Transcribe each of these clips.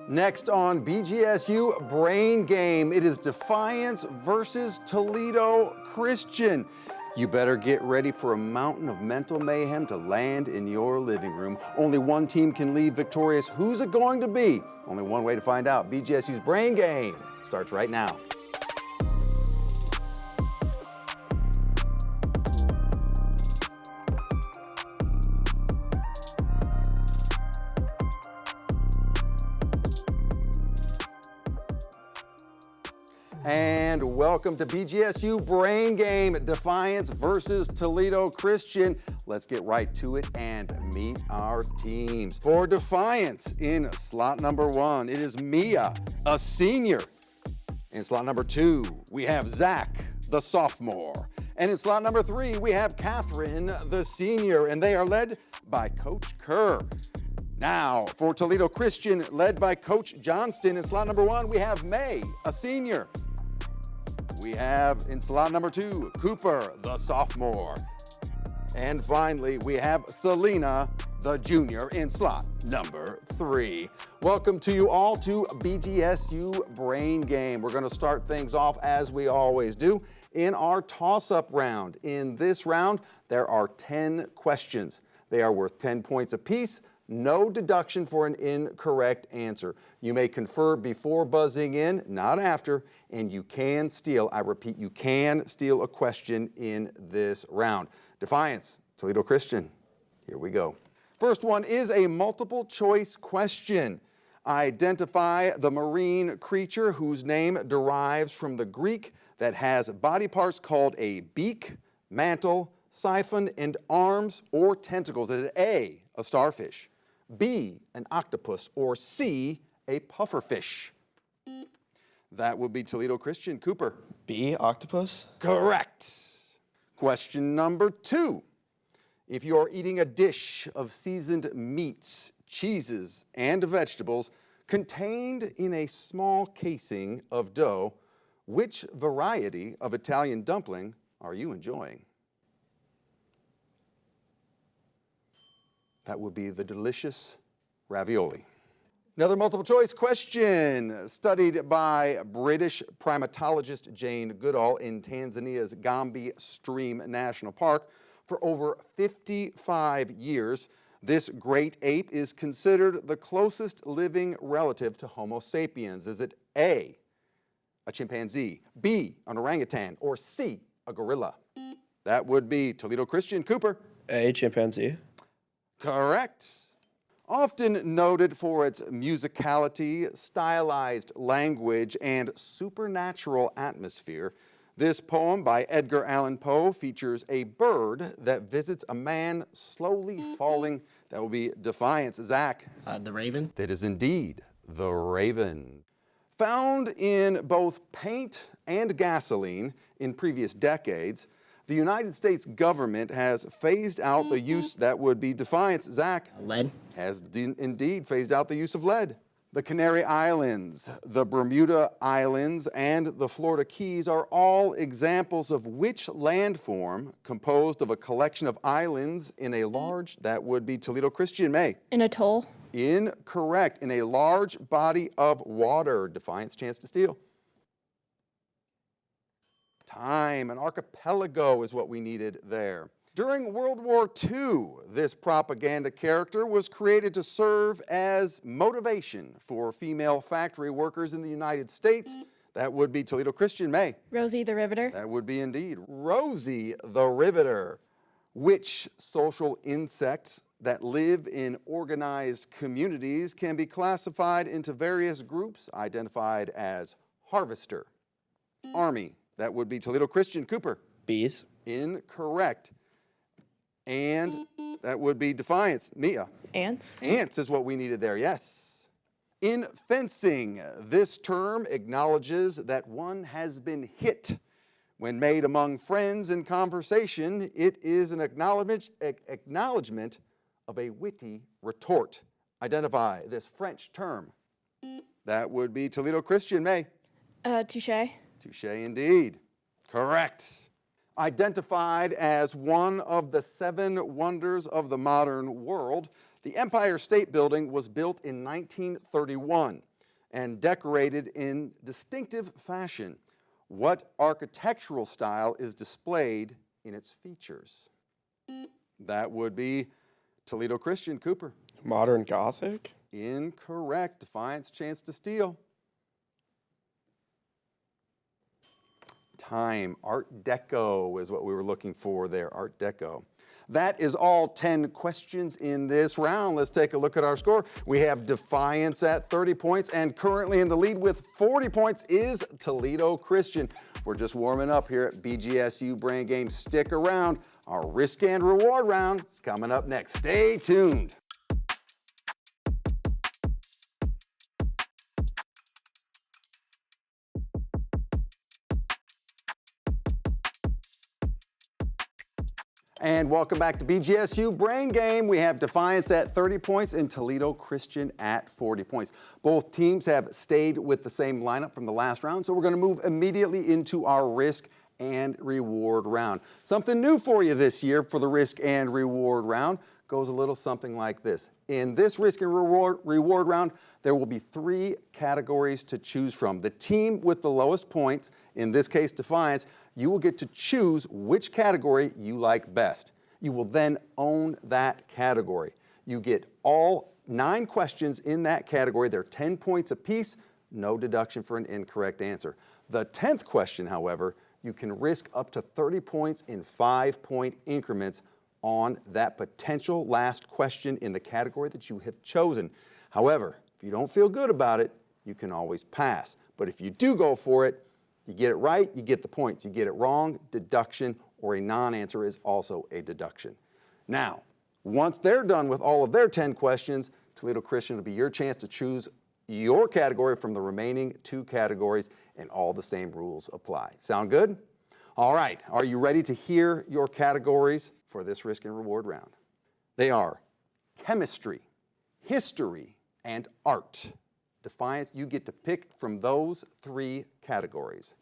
Next on BGSU Brain Game, it is Defiance versus Toledo Christian. You better get ready for a mountain of mental mayhem to land in your living room. Only one team can leave victorious. Who's it going to be? Only one way to find out. BGSU's Brain Game starts right now. And welcome to BGSU Brain Game, Defiance versus Toledo Christian. Let's get right to it and meet our teams. For Defiance, in slot number 1, it is Mia, a senior. In slot number 2, we have Zach, the sophomore. And in slot number 3, we have Catherine, the senior, and they are led by Coach Kerr. Now, for Toledo Christian, led by Coach Johnston, in slot number 1, we have May, a senior. We have in slot number 2, Cooper, the sophomore. And finally, we have Selena, the junior, in slot number 3. Welcome to you all to BGSU Brain Game. We're going to start things off as we always do in our toss-up round. In this round, there are 10 questions. They are worth 10 points apiece. No deduction for an incorrect answer. You may confer before buzzing in, not after, and you can steal, I repeat, you can steal a question in this round. Defiance, Toledo Christian, here we go. First one is a multiple choice question. Identify the marine creature whose name derives from the Greek that has body parts called a beak, mantle, siphon, and arms or tentacles. Is it A, a starfish, B, an octopus, or C, a pufferfish? That would be Toledo Christian. Cooper. B, octopus? Correct. Question number 2. If you are eating a dish of seasoned meats, cheeses, and vegetables contained in a small casing of dough, which variety of Italian dumpling are you enjoying? That would be the delicious ravioli. Another multiple choice question studied by British primatologist Jane Goodall in Tanzania's Gombe Stream National Park for over 55 years. This great ape is considered the closest living relative to Homo sapiens. Is it A, a chimpanzee, B, an orangutan, or C, a gorilla? That would be Toledo Christian. Cooper. A, chimpanzee. Correct. Often noted for its musicality, stylized language, and supernatural atmosphere, this poem by Edgar Allan Poe features a bird that visits a man slowly falling. That will be Defiance. Zach. The raven. That is indeed the raven. Found in both paint and gasoline in previous decades, the United States government has phased out the use, that would be Defiance. Zach. Lead. Has indeed phased out the use of lead. The Canary Islands, the Bermuda Islands, and the Florida Keys are all examples of which landform composed of a collection of islands in a large, that would be Toledo Christian. May. An atoll. Incorrect. In a large body of water. Defiance, chance to steal. Time. An archipelago is what we needed there. During World War II, this propaganda character was created to serve as motivation for female factory workers in the United States. That would be Toledo Christian. May. Rosie the Riveter. That would be indeed Rosie the Riveter. Which social insects that live in organized communities can be classified into various groups identified as harvester, army? That would be Toledo Christian. Cooper. Bees. Incorrect. And that would be Defiance. Mia. Ants. Ants is what we needed there, yes. In fencing, this term acknowledges that one has been hit. When made among friends in conversation, it is an acknowledgement of a witty retort. Identify this French term. That would be Toledo Christian. May. Touche. Touche indeed. Correct. Identified as one of the 7 wonders of the modern world, the Empire State Building was built in 1931. and decorated in distinctive fashion. What architectural style is displayed in its features? That would be Toledo Christian. Cooper. Modern Gothic? Incorrect. Defiance, chance to steal. Time. Art Deco is what we were looking for there. Art Deco. That is all 10 questions in this round. Let's take a look at our score. We have Defiance at 30 points, and currently in the lead with 40 points is Toledo Christian. We're just warming up here at BGSU Brain Game. Stick around. Our risk and reward round is coming up next. Stay tuned. And welcome back to BGSU Brain Game. We have Defiance at 30 points and Toledo Christian at 40 points. Both teams have stayed with the same lineup from the last round, so we're going to move immediately into our risk and reward round. Something new for you this year for the risk and reward round goes a little something like this. In this risk and reward round, there will be 3 categories to choose from. The team with the lowest points, in this case Defiance, you will get to choose which category you like best. You will then own that category. You get all 9 questions in that category. They're 10 points apiece, no deduction for an incorrect answer. The 10th question, however, you can risk up to 30 points in 5-point increments on that potential last question in the category that you have chosen. However, if you don't feel good about it, you can always pass. But if you do go for it, you get it right, you get the points. You get it wrong, deduction, or a non-answer is also a deduction. Now, once they're done with all of their 10 questions, Toledo Christian will be your chance to choose your category from the remaining 2 categories, and all the same rules apply. Sound good? All right, are you ready to hear your categories for this risk and reward round? They are chemistry, history, and art. Defiance, you get to pick from those 3 categories.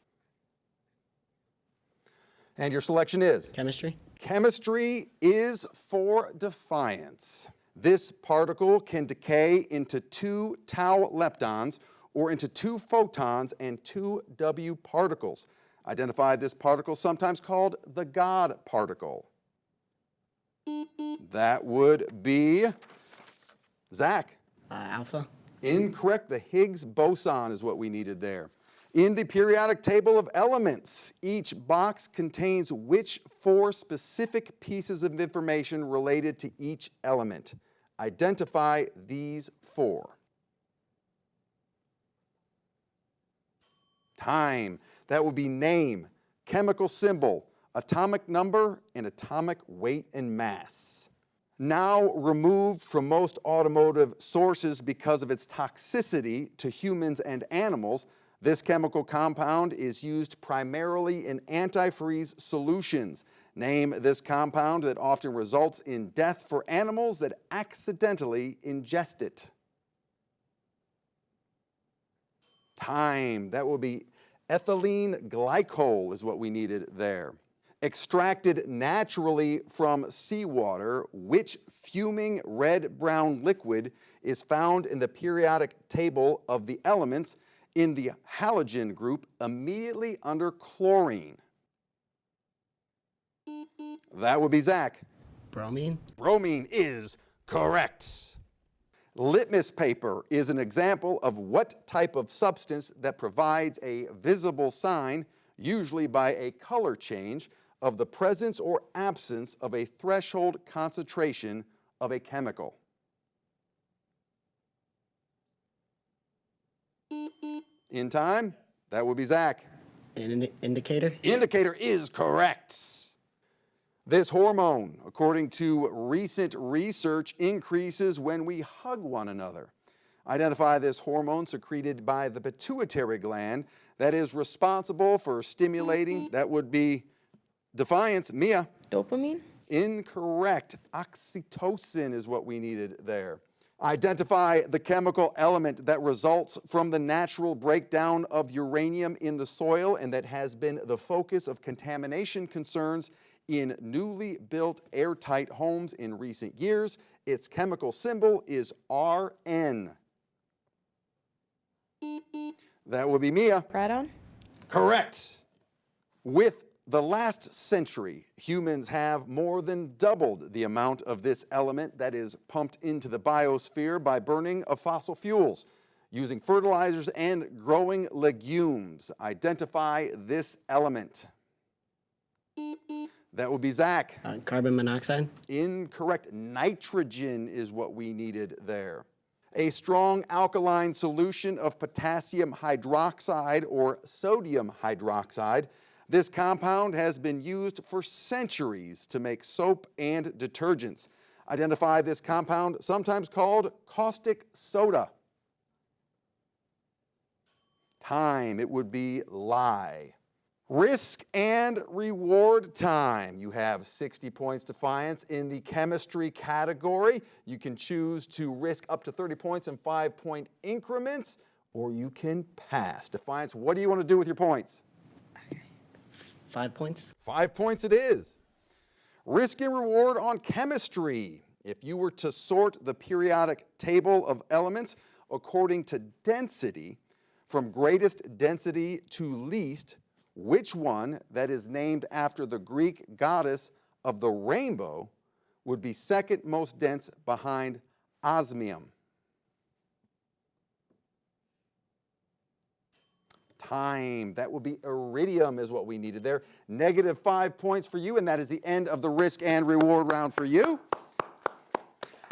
And your selection is? Chemistry. Chemistry is for Defiance. This particle can decay into 2 tau leptons or into 2 photons and 2 W particles. Identify this particle, sometimes called the God particle. That would be Zach. Alpha. Incorrect. The Higgs boson is what we needed there. In the periodic table of elements, each box contains which 4 specific pieces of information related to each element? Identify these 4. Time. That would be name, chemical symbol, atomic number, and atomic weight and mass. Now removed from most automotive sources because of its toxicity to humans and animals, this chemical compound is used primarily in antifreeze solutions. Name this compound that often results in death for animals that accidentally ingest it. Time. That will be ethylene glycol is what we needed there. Extracted naturally from seawater, which fuming red-brown liquid is found in the periodic table of the elements in the halogen group immediately under chlorine? That would be Zach. Bromine. Bromine is correct. Litmus paper is an example of what type of substance that provides a visible sign, usually by a color change, of the presence or absence of a threshold concentration of a chemical. In time, that would be Zach. An indicator. Indicator is correct. This hormone, according to recent research, increases when we hug one another. Identify this hormone secreted by the pituitary gland that is responsible for stimulating, that would be Defiance. Mia. Dopamine? Incorrect. Oxytocin is what we needed there. Identify the chemical element that results from the natural breakdown of uranium in the soil and that has been the focus of contamination concerns in newly built airtight homes in recent years. Its chemical symbol is Rn. That would be Mia. Radon. Correct. With the last century, humans have more than doubled the amount of this element that is pumped into the biosphere by burning of fossil fuels, using fertilizers and growing legumes. Identify this element. That would be Zach. Carbon monoxide. Incorrect. Nitrogen is what we needed there. A strong alkaline solution of potassium hydroxide or sodium hydroxide. This compound has been used for centuries to make soap and detergents. Identify this compound, sometimes called caustic soda. Time, it would be lye. Risk and reward time. You have 60 points, Defiance, in the chemistry category. You can choose to risk up to 30 points in 5-point increments, or you can pass. Defiance, what do you want to do with your points? 5 points. 5 points it is. Risk and reward on chemistry. If you were to sort the periodic table of elements according to density, from greatest density to least, which one that is named after the Greek goddess of the rainbow would be second most dense behind osmium? Time, that would be iridium is what we needed there. Negative 5 points for you, and that is the end of the risk and reward round for you.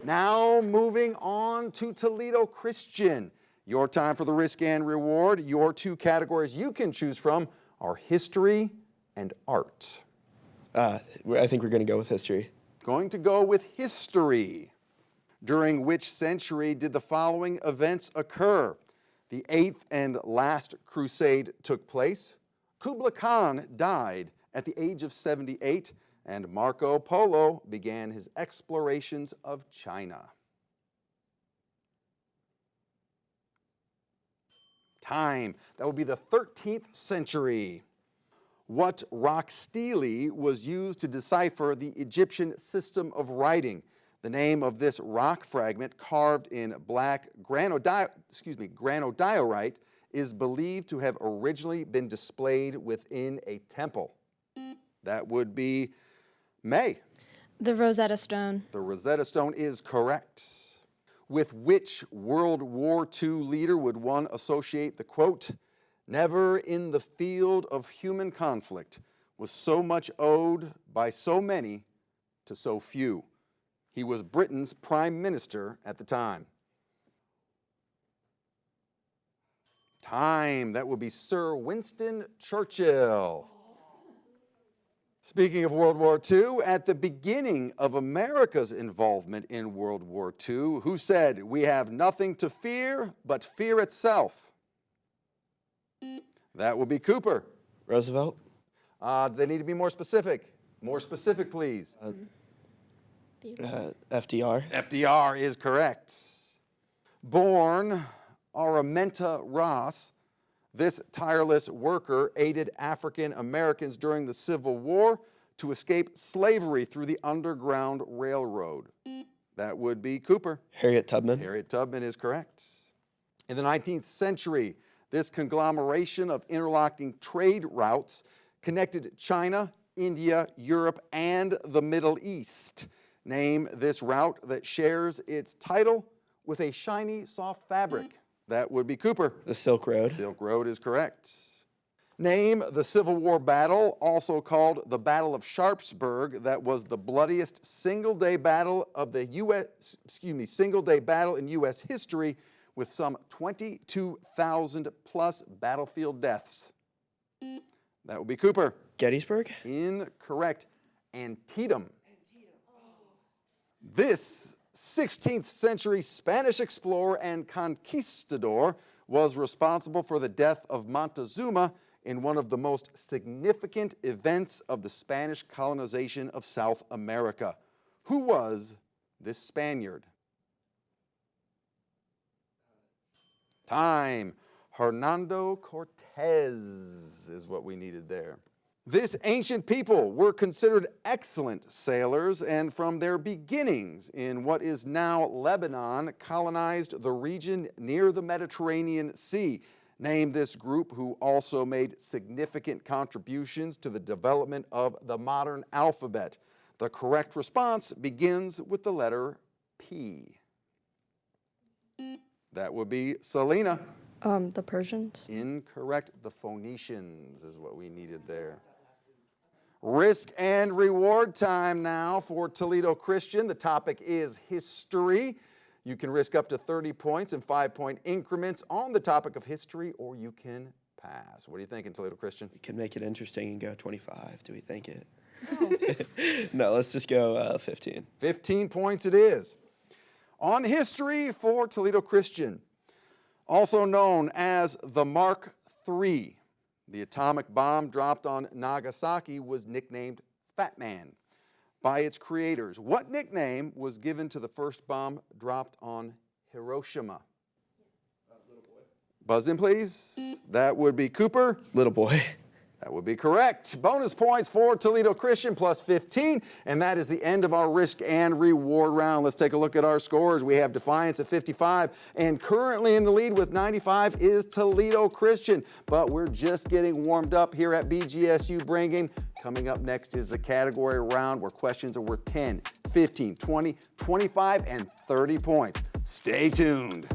Now moving on to Toledo Christian. Your time for the risk and reward. Your two categories you can choose from are history and art. I think we're going to go with history. Going to go with history. During which century did the following events occur? The 8th and last crusade took place. Kublai Khan died at the age of 78, and Marco Polo began his explorations of China. Time, that would be the 13th century. What rock stele was used to decipher the Egyptian system of writing? The name of this rock fragment, carved in black granodiorite, is believed to have originally been displayed within a temple. That would be May. The Rosetta Stone. The Rosetta Stone is correct. With which World War II leader would one associate the quote, "Never in the field of human conflict was so much owed by so many to so few"? He was Britain's prime minister at the time. Time, that would be Sir Winston Churchill. Speaking of World War II, at the beginning of America's involvement in World War II, who said, "We have nothing to fear but fear itself"? That would be Cooper. Roosevelt? They need to be more specific. More specific, please. FDR? FDR is correct. Born Araminta Ross, this tireless worker aided African Americans during the Civil War to escape slavery through the Underground Railroad. That would be Cooper. Harriet Tubman? Harriet Tubman is correct. In the 19th century, this conglomeration of interlocking trade routes connected China, India, Europe, and the Middle East. Name this route that shares its title with a shiny, soft fabric. That would be Cooper. The Silk Road? Silk Road is correct. Name the Civil War battle, also called the Battle of Sharpsburg, that was the bloodiest single-day battle of the single-day battle in U.S. history, with some 22,000 plus battlefield deaths. That would be Cooper. Gettysburg? Incorrect. Antietam. This 16th century Spanish explorer and conquistador was responsible for the death of Montezuma in one of the most significant events of the Spanish colonization of South America. Who was this Spaniard? Time. Hernando Cortez is what we needed there. This ancient people were considered excellent sailors, and from their beginnings in what is now Lebanon, colonized the region near the Mediterranean Sea. Name this group who also made significant contributions to the development of the modern alphabet. The correct response begins with the letter P. That would be Selena. The Persians. Incorrect. The Phoenicians is what we needed there. Risk and reward time now for Toledo Christian. The topic is history. You can risk up to 30 points in 5-point increments on the topic of history, or you can pass. What are you thinking, Toledo Christian? We can make it interesting and go 25. Do we think it? No, let's just go 15. 15 points it is. On history for Toledo Christian, also known as the Mark III, the atomic bomb dropped on Nagasaki was nicknamed Fat Man by its creators. What nickname was given to the first bomb dropped on Hiroshima? Little boy. Buzz in, please. That would be Cooper. Little boy. That would be correct. Bonus points for Toledo Christian plus 15, and that is the end of our risk and reward round. Let's take a look at our scores. We have Defiance at 55, and currently in the lead with 95 is Toledo Christian, but we're just getting warmed up here at BGSU Brain Game. Coming up next is the category round where questions are worth 10, 15, 20, 25, and 30 points. Stay tuned.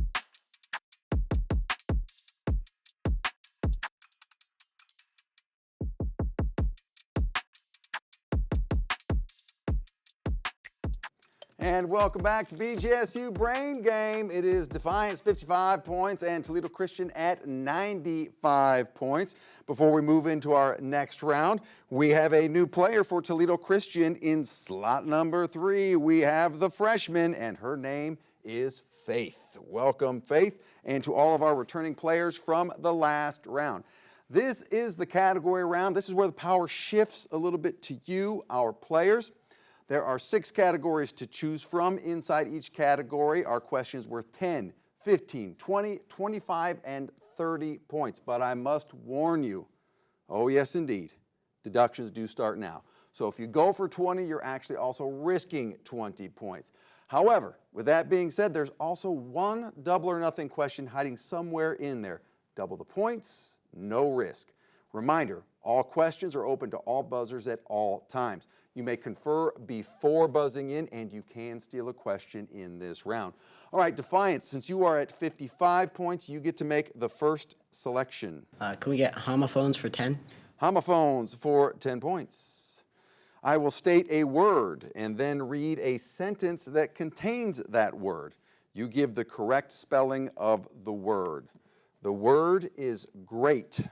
And welcome back to BGSU Brain Game. It is Defiance 55 points and Toledo Christian at 95 points. Before we move into our next round, we have a new player for Toledo Christian in slot number 3. We have the freshman, and her name is Faith. Welcome, Faith, and to all of our returning players from the last round. This is the category round. This is where the power shifts a little bit to you, our players. There are 6 categories to choose from. Inside each category are questions worth 10, 15, 20, 25, and 30 points. But I must warn you, oh yes indeed, deductions do start now. So if you go for 20, you're actually also risking 20 points. However, with that being said, there's also one double or nothing question hiding somewhere in there. Double the points, no risk. Reminder, all questions are open to all buzzers at all times. You may confer before buzzing in, and you can steal a question in this round. All right, Defiance, since you are at 55 points, you get to make the first selection. Can we get homophones for 10? Homophones for 10 points. I will state a word and then read a sentence that contains that word. You give the correct spelling of the word. The word is great.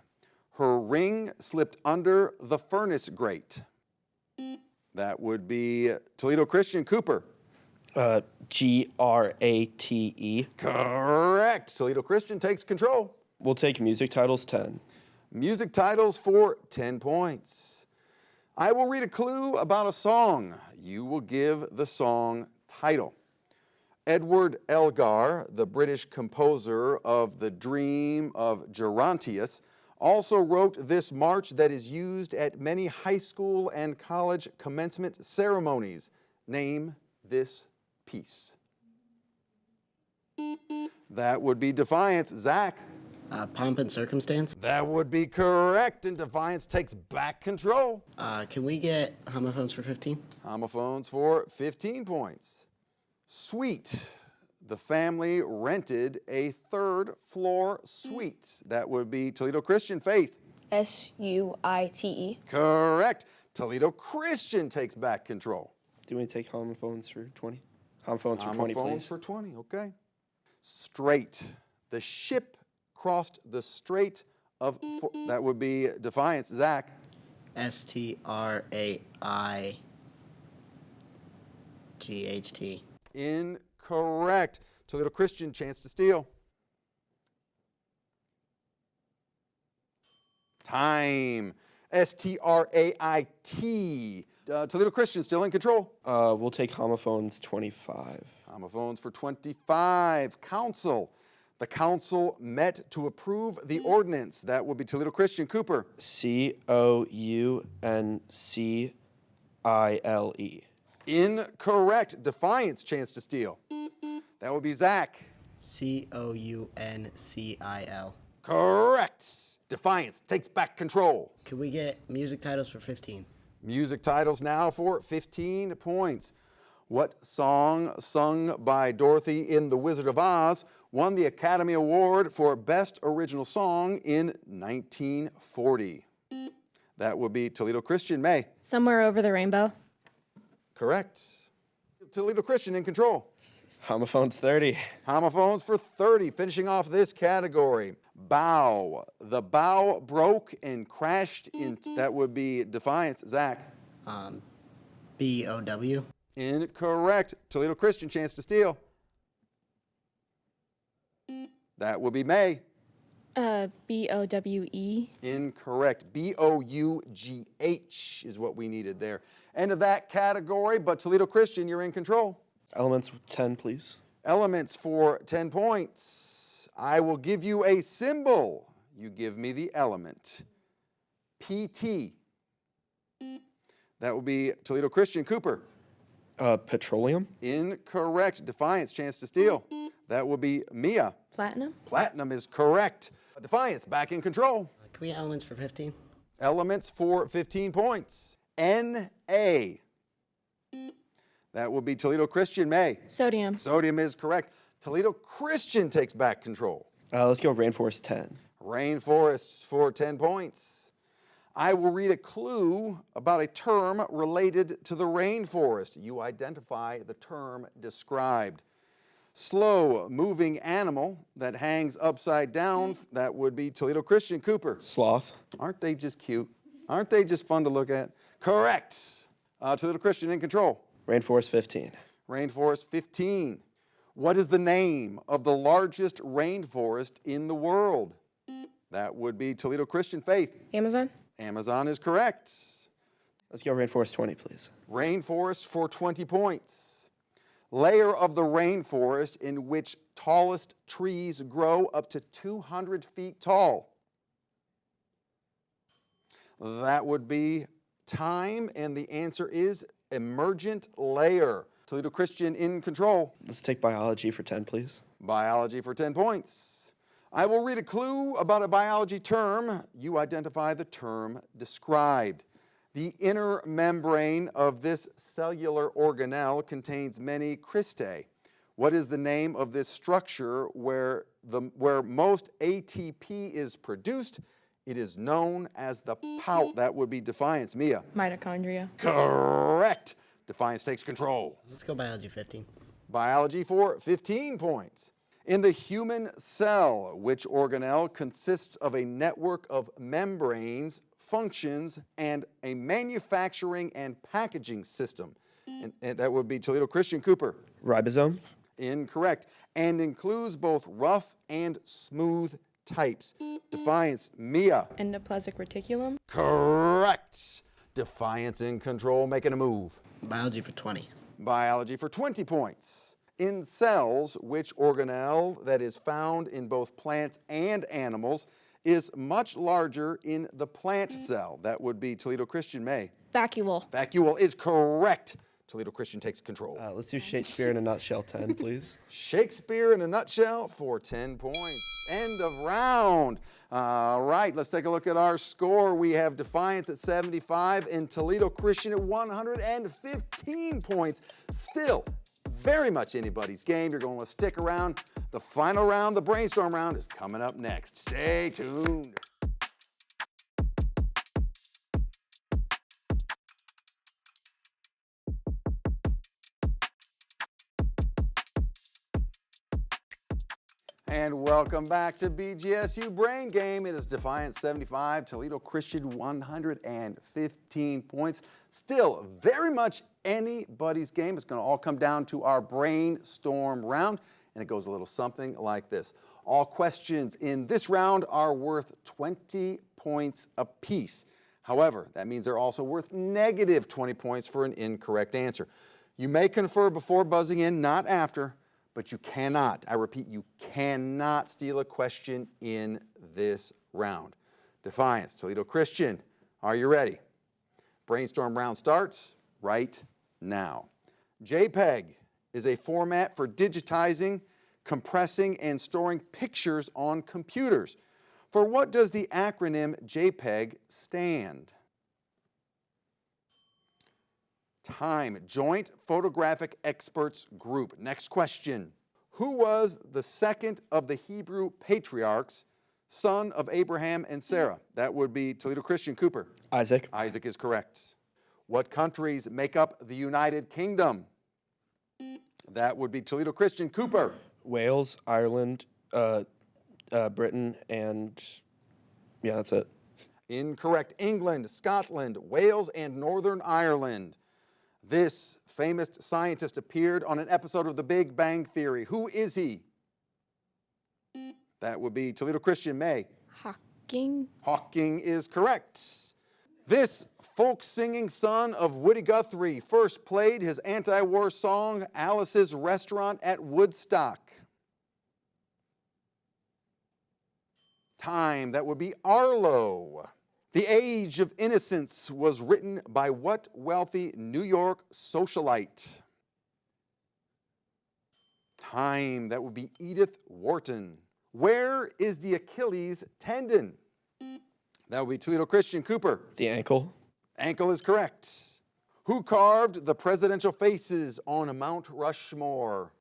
Her ring slipped under the furnace grate. That would be Toledo Christian. Cooper. Grate. Correct. Toledo Christian takes control. We'll take music titles 10. Music titles for 10 points. I will read a clue about a song. You will give the song title. Edward Elgar, the British composer of The Dream of Gerontius, also wrote this march that is used at many high school and college commencement ceremonies. Name this piece. That would be Defiance. Zach. Pomp and Circumstance. That would be correct, and Defiance takes back control. Can we get homophones for 15? Homophones for 15 points. Suite. The family rented a 3rd floor suite. That would be Toledo Christian. Faith. Suite. Correct. Toledo Christian takes back control. Do we take homophones for 20? Homophones for 20, Homophones please. for 20, okay. Strait. The ship crossed the Strait of... that would be Defiance. Zach. Straight. Incorrect. Toledo Christian, chance to steal. Time. Strait. Toledo Christian still in control. We'll take homophones 25. Homophones for 25. Council. The council met to approve the ordinance. That would be Toledo Christian. Cooper. Councle. Incorrect. Defiance, chance to steal. That would be Zach. Council. Correct. Defiance takes back control. Could we get music titles for 15? Music titles now for 15 points. What song sung by Dorothy in The Wizard of Oz won the Academy Award for Best Original Song in 1940? That would be Toledo Christian. May. Somewhere Over the Rainbow. Correct. Toledo Christian in control. Homophones 30. Homophones for 30. Finishing off this category. Bow. The bow broke and crashed into, that would be Defiance. Zach. BOW. Incorrect. Toledo Christian, chance to steal. That would be May. BOWE. Incorrect. BOUGH is what we needed there. End of that category, but Toledo Christian, you're in control. Elements 10, please. Elements for 10 points. I will give you a symbol. You give me the element. PT. That will be Toledo Christian. Cooper. Petroleum. Incorrect. Defiance, chance to steal. That will be Mia. Platinum. Platinum is correct. Defiance, back in control. Can we get elements for 15? Elements for 15 points. Na. That will be Toledo Christian. May. Sodium. Sodium is correct. Toledo Christian takes back control. Let's go rainforest 10. Rainforests for 10 points. I will read a clue about a term related to the rainforest. You identify the term described. Slow moving animal that hangs upside down. That would be Toledo Christian. Cooper. Sloth. Aren't they just cute? Aren't they just fun to look at? Correct. Toledo Christian in control. Rainforest 15. Rainforest 15. What is the name of the largest rainforest in the world? That would be Toledo Christian. Faith. Amazon. Amazon is correct. Let's go rainforest 20, please. Rainforest for 20 points. Layer of the rainforest in which tallest trees grow up to 200 feet tall. That would be time, and the answer is emergent layer. Toledo Christian in control. Let's take biology for 10, please. Biology for 10 points. I will read a clue about a biology term. You identify the term described. The inner membrane of this cellular organelle contains many cristae. What is the name of this structure where most ATP is produced? It is known as the pout. That would be Defiance. Mia. Mitochondria. Correct. Defiance takes control. Let's go biology 15. Biology for 15 points. In the human cell, which organelle consists of a network of membranes, functions, and a manufacturing and packaging system? And that would be Toledo Christian. Cooper. Ribosome. Incorrect. And includes both rough and smooth types. Defiance. Mia. Endoplasmic reticulum. Correct. Defiance in control, making a move. Biology for 20. Biology for 20 points. In cells, which organelle that is found in both plants and animals is much larger in the plant cell? That would be Toledo Christian. May. Vacuole. Vacuole is correct. Toledo Christian takes control. Let's do Shakespeare in a nutshell 10, please. Shakespeare in a nutshell for 10 points. End of round. All right, let's take a look at our score. We have Defiance at 75 and Toledo Christian at 115 points. Still very much anybody's game. You're going to stick around. The final round, the brainstorm round, is coming up next. Stay tuned. And welcome back to BGSU Brain Game. It is Defiance 75, Toledo Christian 115 points. Still very much anybody's game. It's going to all come down to our brainstorm round, and it goes a little something like this. All questions in this round are worth 20 points apiece. However, that means they're also worth negative 20 points for an incorrect answer. You may confer before buzzing in, not after. But you cannot, I repeat, you cannot steal a question in this round. Defiance, Toledo Christian, are you ready? Brainstorm round starts right now. JPEG is a format for digitizing, compressing, and storing pictures on computers. For what does the acronym JPEG stand? Time, Joint Photographic Experts Group. Next question. Who was the second of the Hebrew patriarchs, son of Abraham and Sarah? That would be Toledo Christian. Cooper. Isaac. Isaac is correct. What countries make up the United Kingdom? That would be Toledo Christian. Cooper. Wales, Ireland, Britain, and yeah, that's it. Incorrect. England, Scotland, Wales, and Northern Ireland. This famous scientist appeared on an episode of The Big Bang Theory. Who is he? That would be Toledo Christian. May. Hawking. Hawking is correct. This folk-singing son of Woody Guthrie first played his anti-war song, Alice's Restaurant at Woodstock. Time, that would be Arlo. The Age of Innocence was written by what wealthy New York socialite? Time, that would be Edith Wharton. Where is the Achilles tendon? That would be Toledo Christian. Cooper. The ankle. Ankle is correct. Who carved the presidential faces on Mount Rushmore?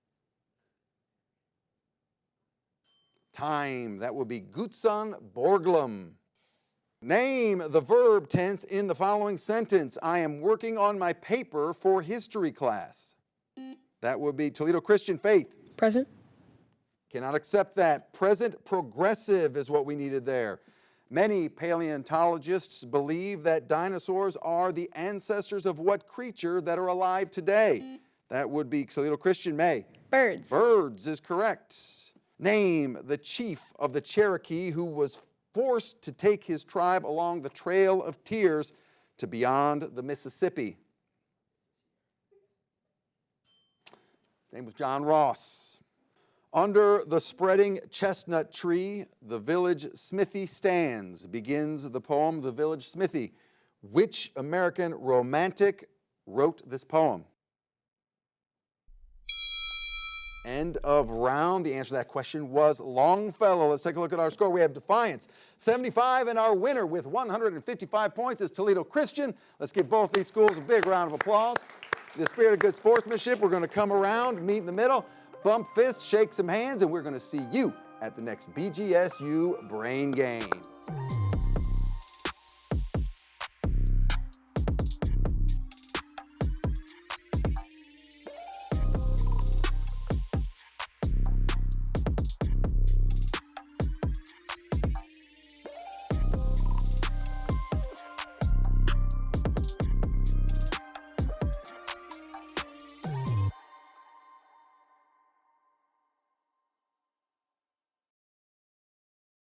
Time, that would be Gutzon Borglum. Name the verb tense in the following sentence. I am working on my paper for history class. That would be Toledo Christian. Faith. Present. Cannot accept that. Present progressive is what we needed there. Many paleontologists believe that dinosaurs are the ancestors of what creature that are alive today? That would be Toledo Christian. May. Birds. Birds is correct. Name the chief of the Cherokee who was forced to take his tribe along the Trail of Tears to beyond the Mississippi. His name was John Ross. Under the spreading chestnut tree, the village smithy stands, begins the poem, The Village Smithy. Which American romantic wrote this poem? End of round. The answer to that question was Longfellow. Let's take a look at our score. We have Defiance, 75, and our winner with 155 points is Toledo Christian. Let's give both these schools a big round of applause. In the spirit of good sportsmanship, we're going to come around, meet in the middle, bump fists, shake some hands, and we're going to see you at the next BGSU Brain Game.